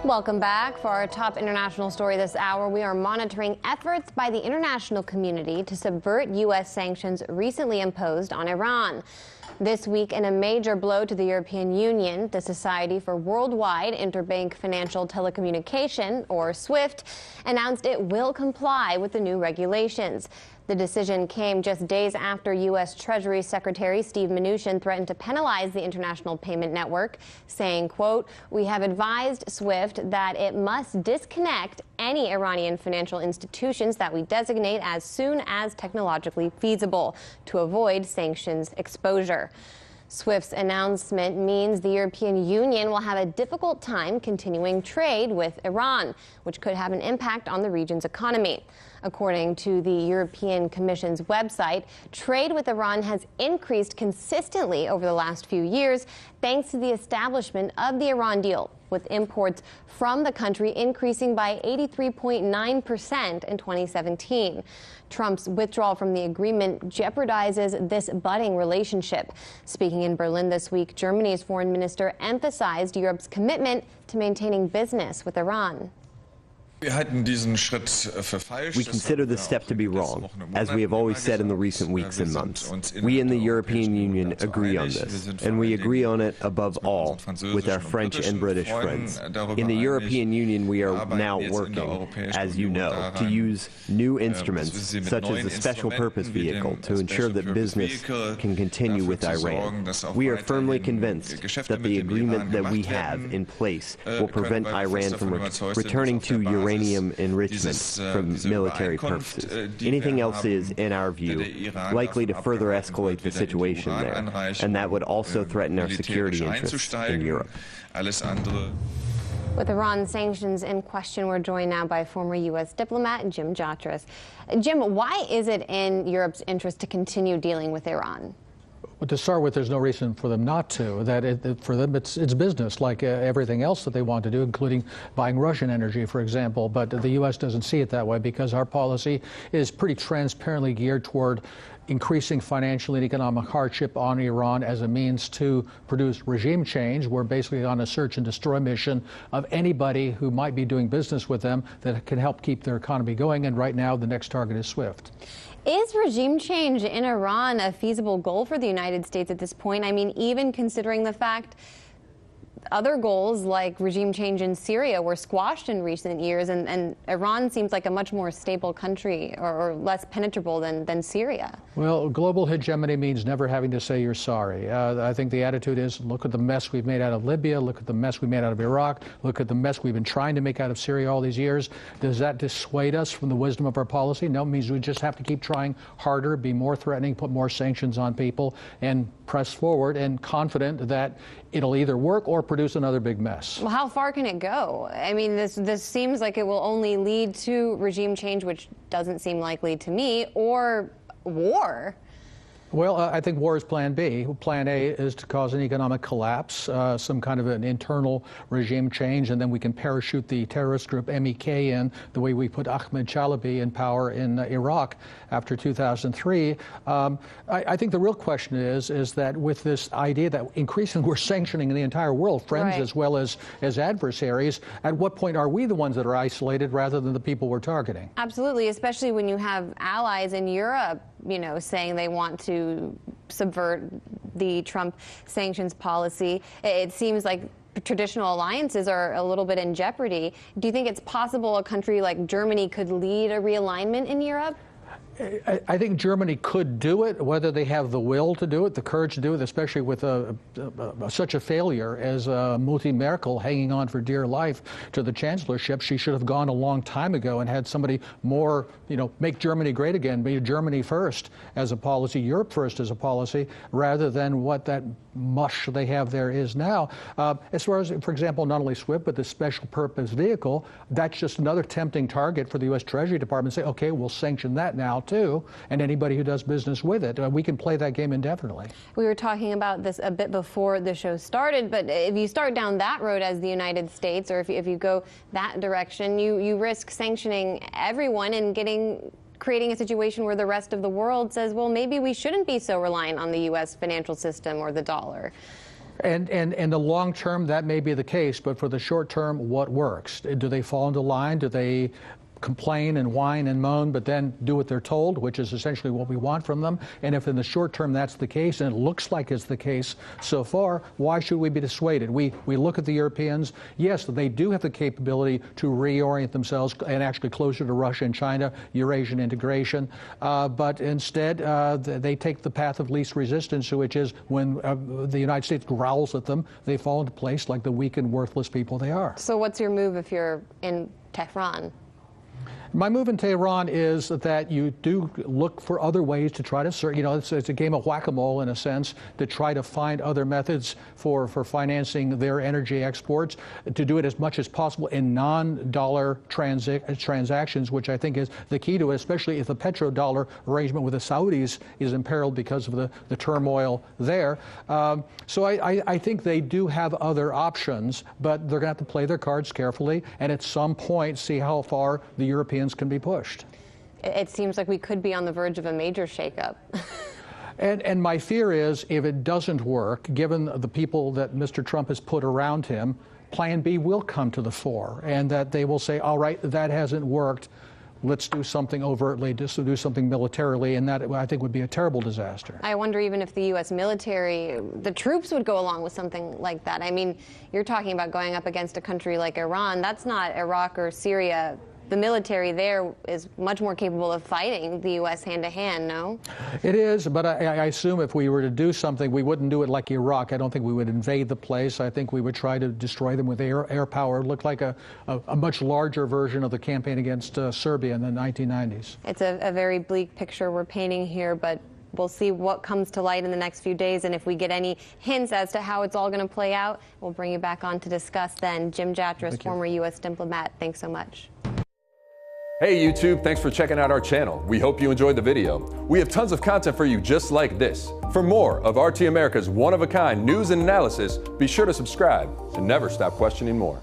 Welcome back. For our top international story this hour, we are monitoring efforts by the international community to subvert U.S. sanctions recently imposed on Iran. This week, in a major blow to the European Union, the Society for Worldwide Interbank Financial Telecommunication, or SWIFT, announced it will comply with the new regulations. The decision came just days after U.S. Treasury Secretary Steve Mnuchin threatened to penalize the international payment network, saying, quote, "We have advised SWIFT that it must disconnect any Iranian financial institutions that we designate as soon as technologically feasible to avoid sanctions exposure." SWIFT's announcement means the European Union will have a difficult time continuing trade with Iran, which could have an impact on the region's economy. According to the European Commission's website, trade with Iran has increased consistently over the last few years thanks to the establishment of the Iran deal, with imports from the country increasing by 83.9% in 2017. Trump's withdrawal from the agreement jeopardizes this budding relationship. Speaking in Berlin this week, Germany's foreign minister emphasized Europe's commitment to maintaining business with Iran. We consider this step to be wrong, as we have always said in the recent weeks and months. We in the European Union agree on this, and we agree on it above all with our French and British friends. In the European Union, we are now working, as you know, to use new instruments, such as the Special Purpose Vehicle, to ensure that business can continue with Iran. We are firmly convinced that the agreement that we have in place will prevent Iran from returning to uranium enrichment from military purposes. Anything else is, in our view, likely to further escalate the situation there, and that would also threaten our security interests in Europe. With Iran sanctions in question, we're joined now by former U.S. diplomat Jim Jatras. Jim, why is it in Europe's interest to continue dealing with Iran? Well, to start with, there's no reason for them not to. For them, it's business, like everything else that they want to do, including buying Russian energy, for example. But the U.S. doesn't see it that way because our policy is pretty transparently geared toward increasing financial and economic hardship on Iran as a means to produce regime change. We're basically on a search and destroy mission of anybody who might be doing business with them that can help keep their economy going. And right now, the next target is SWIFT. Is regime change in Iran a feasible goal for the United States at this point? I mean, even considering the fact other goals like regime change in Syria were squashed in recent years, and Iran seems like a much more stable country or less penetrable than Syria. Well, global hegemony means never having to say you're sorry. I think the attitude is, look at the mess we've made out of Libya, look at the mess we made out of Iraq, look at the mess we've been trying to make out of Syria all these years. Does that dissuade us from the wisdom of our policy? No, it means we just have to keep trying harder, be more threatening, put more sanctions on people, and press forward and confident that it'll either work or produce another big mess. Well, how far can it go? I mean, this seems like it will only lead to regime change, which doesn't seem likely to me, or war. Well, I think war is plan B. Plan A is to cause an economic collapse, some kind of an internal regime change, and then we can parachute the terrorist group MEK in the way we put Ahmed Chalabi in power in Iraq after 2003. I think the real question is that with this idea that increasingly we're sanctioning the entire world, friends as well as adversaries, at what point are we the ones that are isolated rather than the people we're targeting? Absolutely, especially when you have allies in Europe, you know, saying they want to subvert the Trump sanctions policy. It seems like traditional alliances are a little bit in jeopardy. Do you think it's possible a country like Germany could lead a realignment in Europe? I think Germany could do it, whether they have the will to do it, the courage to do it, especially with such a failure as Mutti Merkel hanging on for dear life to the chancellorship. She should have gone a long time ago and had somebody more, make Germany great again, be Germany first as a policy, Europe first as a policy, rather than what that mush they have there is now. As far as, for example, not only SWIFT, but the special purpose vehicle, that's just another tempting target for the U.S. Treasury Department to say, okay, we'll sanction that now too, and anybody who does business with it. We can play that game indefinitely. We were talking about this a bit before the show started, but if you start down that road as the United States, or if you go that direction, you risk sanctioning everyone and creating a situation where the rest of the world says, well, maybe we shouldn't be so reliant on the U.S. financial system or the dollar. And in the long term, that may be the case, but for the short term, what works? Do they fall into line? Do they complain and whine and moan, but then do what they're told, which is essentially what we want from them? And if in the short term that's the case, and it looks like it's the case so far, why should we be dissuaded? We look at the Europeans. Yes, they do have the capability to reorient themselves and actually closer to Russia and China, Eurasian integration, but instead they take the path of least resistance, which is when the United States growls at them, they fall into place like the weak and worthless people they are. So what's your move if you're in Tehran? My move in Tehran is that you do look for other ways to try to, you know, it's a game of whack-a-mole in a sense, to try to find other methods for financing their energy exports, to do it as much as possible in non-dollar transactions, which I think is the key to it, especially if the petrodollar arrangement with the Saudis is imperiled because of the turmoil there. So I think they do have other options, but they're going to have to play their cards carefully and at some point see how far the Europeans can be pushed. It seems like we could be on the verge of a major shakeup. And my fear is, if it doesn't work, given the people that Mr. Trump has put around him, Plan B will come to the fore, and that they will say, all right, that hasn't worked. Let's do something overtly, just do something militarily, and that I think would be a terrible disaster. I wonder even if the U.S. military, the troops would go along with something like that. I mean, you're talking about going up against a country like Iran. That's not Iraq or Syria. The military there is much more capable of fighting the U.S. hand-to-hand, no? It is, but I assume if we were to do something, we wouldn't do it like Iraq. I don't think we would invade the place. I think we would try to destroy them with air power. It looked like a much larger version of the campaign against Serbia in the 1990s. It's a very bleak picture we're painting here, but we'll see what comes to light in the next few days, and if we get any hints as to how it's all going to play out, we'll bring you back on to discuss then. Jim Jatras, former U.S. diplomat, thanks so much. Hey YouTube, thanks for checking out our channel. We hope you enjoyed the video. We have tons of content for you just like this. For more of RT America's one-of-a-kind news and analysis, be sure to subscribe and never stop questioning more.